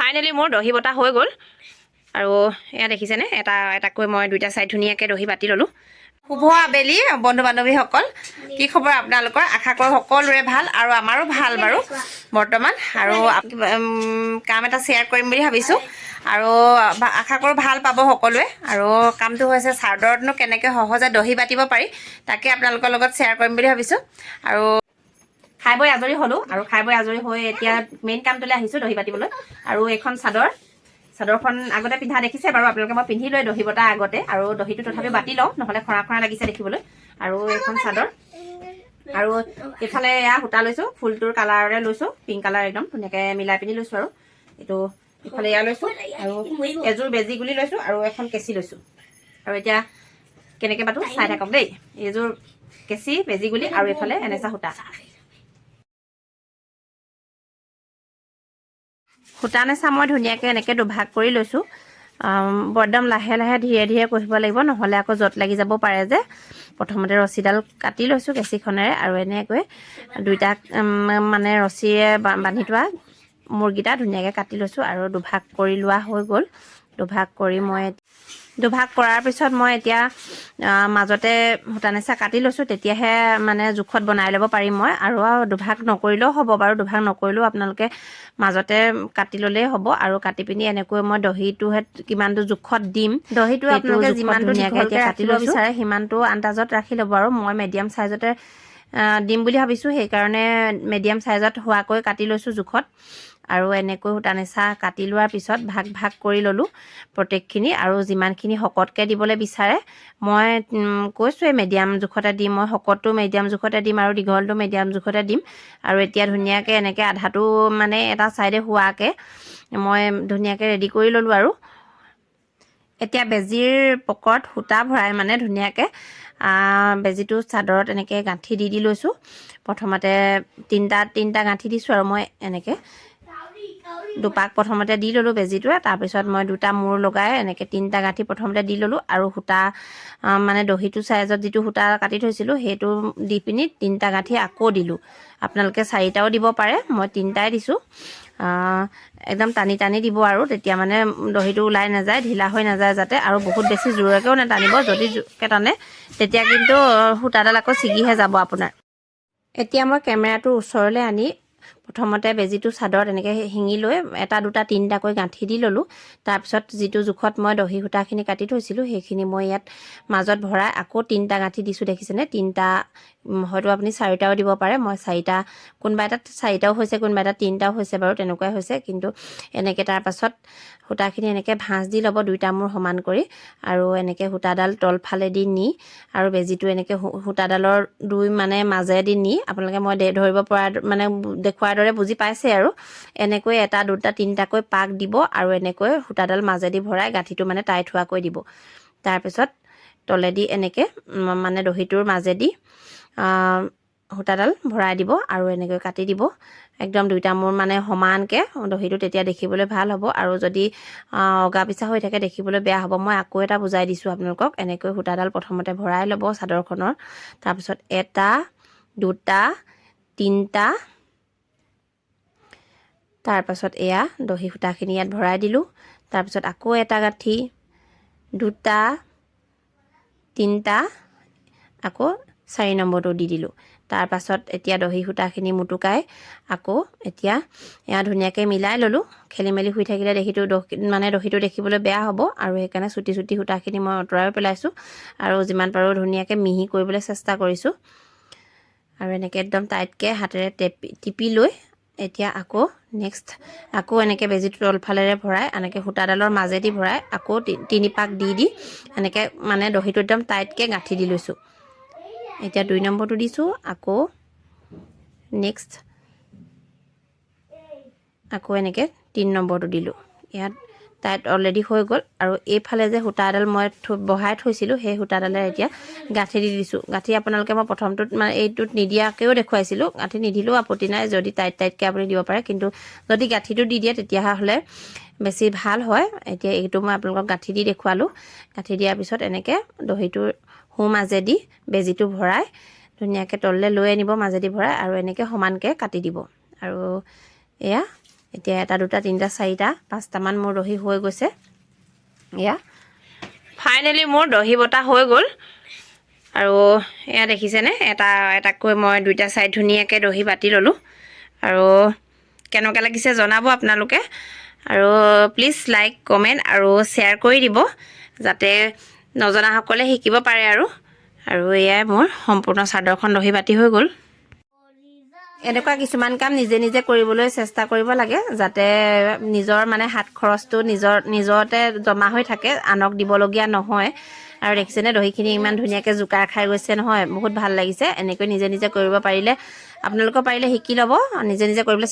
Finally মোৰ দহি বটা হৈ গ'ল আৰু এয়া দেখিছেনে এটা এটাকৈ মই দুইটা চাইড ধুনীয়াকৈ দহি বাতি ল'লোঁ। শুভ আবেলি বন্ধু বান্ধৱীসকল, কি খবৰ আপোনালোকৰ? আশা কৰোঁ সকলোৰে ভাল আৰু আমাৰো ভাল বাৰু বৰ্তমান। আৰু কাম এটা শ্বেয়াৰ কৰিম বুলি ভাবিছোঁ আৰু আশা কৰোঁ ভাল পাব সকলোৱে। আৰু কামটো হৈছে চাদৰতনো কেনেকৈ সহজে দহি বাতিব পাৰি তাকে আপোনালোকৰ লগত শ্বেয়াৰ কৰিম বুলি ভাবিছোঁ। আৰু খাই বৈ আজৰি হ'লোঁ আৰু খাই বৈ আজৰি হৈ এতিয়া মেইন কামটোলৈ আহিছোঁ, দহি বাতিবলৈ। আৰু এইখন চাদৰখন আগতে পিন্ধা দেখিছে বাৰু আপোনালোকে, মই পিন্ধি লৈ দহি বটা আগতে, আৰু দহিটো তথাপিও বাতি লওঁ নহ'লে খৰা খৰা লাগিছে দেখিবলৈ। আৰু এইখন চাদৰ আৰু এইফালে এয়া সূতা লৈছোঁ, ফুলটোৰ কালাৰৰে লৈছোঁ, পিংক কালাৰ একদম ধুনীয়াকৈ মিলাই পিনি লৈছোঁ। আৰু এইটো ইফালে এয়া লৈছোঁ আৰু এযোৰ বেজি গুলি লৈছোঁ আৰু এখন কেঁচি লৈছোঁ। আৰু এতিয়া কেনেকৈ বাতো চাই থাকক দেই। এইযোৰ কেঁচি, বেজি গুলি আৰু এইফালে এনেচা সূতা। সূতা নেচা মই ধুনীয়াকৈ এনেকৈ দুভাগ কৰি লৈছোঁ। একদম লাহে লাহে ধীৰে ধীৰে কৰিব লাগিব, নহ'লে আকৌ জঁট লাগি যাব পাৰে যে। প্ৰথমতে ৰছীডাল কাটি লৈছোঁ কেঁচিখনেৰে আৰু এনেকৈ দুইটা মানে ৰছীৰে বান্ধি থোৱা মূৰকেইটা ধুনীয়াকৈ কাটি লৈছোঁ আৰু দুভাগ কৰি লোৱা হৈ গ'ল। দুভাগ কৰাৰ পিছত মই এতিয়া মাজতে সূতা নেচা কাটি লৈছোঁ, তেতিয়াহে মানে জোখত বনাই ল'ব পাৰিম মই। আৰু দুভাগ নকৰিলেও হ'ব বাৰু, দুভাগ নকৰিলেও আপোনালোকে মাজতে কাটি ল'লেই হ'ব। আৰু কাটি পিনি এনেকৈ মই দহিটোহে কিমানটো জোখত দিম, দহিটো আপোনালোকে যিমানটো দীঘলকৈ ৰাখিব বিচাৰে সিমানটো আন্দাজত ৰাখি ল'ব। আৰু মই মিডিয়াম চাইজতে দিম বুলি ভাবিছোঁ, সেইকাৰণে মিডিয়াম চাইজত হোৱাকৈ কাটি লৈছোঁ জোখত। আৰু এনেকৈ সূতা নেচা কাটি লোৱাৰ পিছত ভাগ ভাগ কৰি ল'লোঁ প্ৰত্যেকখিনি। আৰু যিমানখিনি শকতকৈ দিবলৈ বিচাৰে মই কৈছোঁৱেই মিডিয়াম জোখতে দিম, মই শকতটো মিডিয়াম জোখতে দিম আৰু দীঘলটো মিডিয়াম জোখতে দিম। আৰু এতিয়া ধুনীয়াকৈ এনেকৈ আধাটো মানে এটা চাইডে হোৱাকৈ মই ধুনীয়াকৈ ৰেডি কৰি ল'লোঁ। আৰু এতিয়া বেজীৰ পকৰত সূতা ভৰাই মানে ধুনীয়াকৈ বেজীটো চাদৰত এনেকৈ গাঁঠি দি লৈছোঁ। প্ৰথমতে তিনিটা গাঁঠি দিছোঁ আৰু মই এনেকৈ দুপাক প্ৰথমতে দি ল'লোঁ বেজীটোৱে। তাৰপিছত মই দুটা মূৰ লগাই এনেকৈ তিনিটা গাঁঠি প্ৰথমতে দি ল'লোঁ। আৰু সূতা মানে দহিটো চাইজত যিটো সূতা কাটি থৈছিলোঁ সেইটো দি পিনি তিনিটা গাঁঠি আকৌ দিলোঁ। আপোনালোকে চাৰিটাও দিব পাৰে, মই তিনিটাই দিছোঁ। একদম টানি টানি দিব আৰু তেতিয়া মানে দহিটো ওলাই নাযায়, ঢিলা হৈ নাযায় যাতে। আৰু বহুত বেছি জোৰকৈও নাটানিব, যদি জোৰকৈ টানে তেতিয়া কিন্তু সূতাডাল আকৌ ছিগিহে যাব আপোনাৰ। এতিয়া মই কেমেৰাটোৰ ওচৰলৈ আনি প্ৰথমতে বেজীটো চাদৰত এনেকৈ শিঙি লৈ এটা দুটা তিনিটাকৈ গাঁঠি দি ল'লোঁ। তাৰপিছত যিটো জোখত মই দহি সূতাখিনি কাটি থৈছিলোঁ সেইখিনি মই ইয়াত মাজত ভৰাই আকৌ তিনিটা গাঁঠি দিছোঁ, দেখিছেনে? তিনিটা, হয়তো আপুনি চাৰিটাও দিব পাৰে, মই চাৰিটা, কোনোবা এটাত চাৰিটাও হৈছে, কোনোবা এটাত তিনিটাও হৈছে বাৰু, তেনেকুৱাই হৈছে। কিন্তু এনেকৈ তাৰপাছত সূতাখিনি এনেকৈ ভাঁজ দি ল'ব দুইটা মূৰ সমান কৰি। আৰু এনেকৈ সূতাডাল তলফালেদি নি আৰু বেজীটো এনেকৈ সূতাডালৰ দুই মানে মাজেদি নি আপোনালোকে মই ধৰিব পৰা মানে দেখুওৱাৰ দৰে বুজি পাইছে। আৰু এনেকৈ এটা দুটা তিনিটাকৈ পাক দিব আৰু এনেকৈ সূতাডাল মাজেদি ভৰাই গাঁঠিটো মানে টাইট হোৱাকৈ দিব। তাৰপিছত তলেদি এনেকৈ মানে দহিটোৰ মাজেদি সূতাডাল ভৰাই দিব আৰু এনেকৈ কাটি দিব একদম দুইটা মূৰ মানে সমানকৈ দহিটো, তেতিয়া দেখিবলৈ ভাল হ'ব। আৰু যদি অগা পিছা হৈ থাকে দেখিবলৈ বেয়া হ'ব। মই আকৌ এটা বুজাই দিছোঁ আপোনালোকক। এনেকৈ সূতাডাল প্ৰথমতে ভৰাই ল'ব চাদৰখনৰ, তাৰপিছত এটা দুটা তিনিটা, তাৰপাছত এয়া দহি সূতাখিনি ইয়াত ভৰাই দিলোঁ। তাৰপিছত আকৌ এটা গাঁঠি, দুটা তিনিটা, আকৌ 4 নম্বৰটো দি দিলোঁ। তাৰপাছত এতিয়া দহি সূতাখিনি মুটুকাই আকৌ এতিয়া এয়া ধুনীয়াকৈ মিলাই ল'লোঁ। খেলি মেলি হৈ থাকিলে দহিটো দেখিবলৈ বেয়া হ'ব, আৰু সেইকাৰণে চুটি চুটি সূতাখিনি মই আঁতৰাই পেলাইছোঁ আৰু যিমান পাৰোঁ ধুনীয়াকৈ মিহি কৰিবলৈ চেষ্টা কৰিছোঁ। আৰু এনেকৈ একদম টাইটকৈ হাতেৰে টিপি লৈ এতিয়া আকৌ আকৌ এনেকৈ বেজীটো তলফালেৰে ভৰাই এনেকৈ সূতাডালৰ মাজেদি ভৰাই আকৌ তিনি পাক দি এনেকৈ মানে দহিটো একদম টাইটকৈ গাঁঠি দি লৈছোঁ। এতিয়া 2 নম্বৰটো দিছোঁ, আকৌ এনেকৈ 3 নম্বৰটো দিলোঁ। ইয়াত টাইট অলৰেডি হৈ গ'ল। আৰু এইফালে যে সূতাডাল মই বহাই থৈছিলোঁ সেই সূতাডালে এতিয়া গাঁঠি দি দিছোঁ। গাঁঠি আপোনালোকে মই প্ৰথমটোত মানে এইটোত নিদিয়াকৈও দেখুৱাইছিলোঁ, গাঁঠি নিদিলেও আপত্তি নাই, যদি টাইটকৈ আপুনি দিব পাৰে। কিন্তু যদি গাঁঠিটো দি দিয়ে তেতিয়াহ'লে বেছি ভাল হয়। এতিয়া এইটো মই আপোনালোকক গাঁঠি দি দেখুৱালোঁ। গাঁঠি দিয়াৰ পিছত এনেকৈ দহিটোৰ মাজেদি বেজীটো ভৰাই ধুনীয়াকৈ তললৈ লৈ আনিব মাজেদি ভৰাই, আৰু এনেকৈ সমানকৈ কাটি দিব। আৰু এয়া এতিয়া 1 2 3 4 5টামান মোৰ দহি হৈ গৈছে। এয়া ফাইনেলি মোৰ দহি বটা হৈ গ'ল। আৰু এয়া দেখিছেনে এটাকৈ মই 2টা চাইড ধুনীয়াকৈ দহি বাতি ল'লোঁ। আৰু কেনেকুৱা লাগিছে জনাব আপোনালোকে। আৰু প্লিজ লাইক কমেণ্ট আৰু শ্বেয়াৰ কৰি দিব যাতে নজনাসকলে শিকিব পাৰে। আৰু এয়াই মোৰ সম্পূৰ্ণ চাদৰখন দহি বাতি হৈ গ'ল। এনেকুৱা কিছুমান কাম নিজে নিজে কৰিবলৈ চেষ্টা কৰিব লাগে যাতে নিজৰ মানে হাত খৰচটো নিজৰতে জমা হৈ থাকে, আনক দিবলগীয়া নহয়। আৰু দেখিছেনে দহিখিনি ইমান ধুনীয়াকৈ জোকাৰ খাই গৈছে নহয়, বহুত ভাল লাগিছে। এনেকৈ নিজে নিজে কৰিব পাৰিলে আপোনালোকৰ পাৰিলে শিকি ল'ব, নিজে নিজে কৰিবলৈ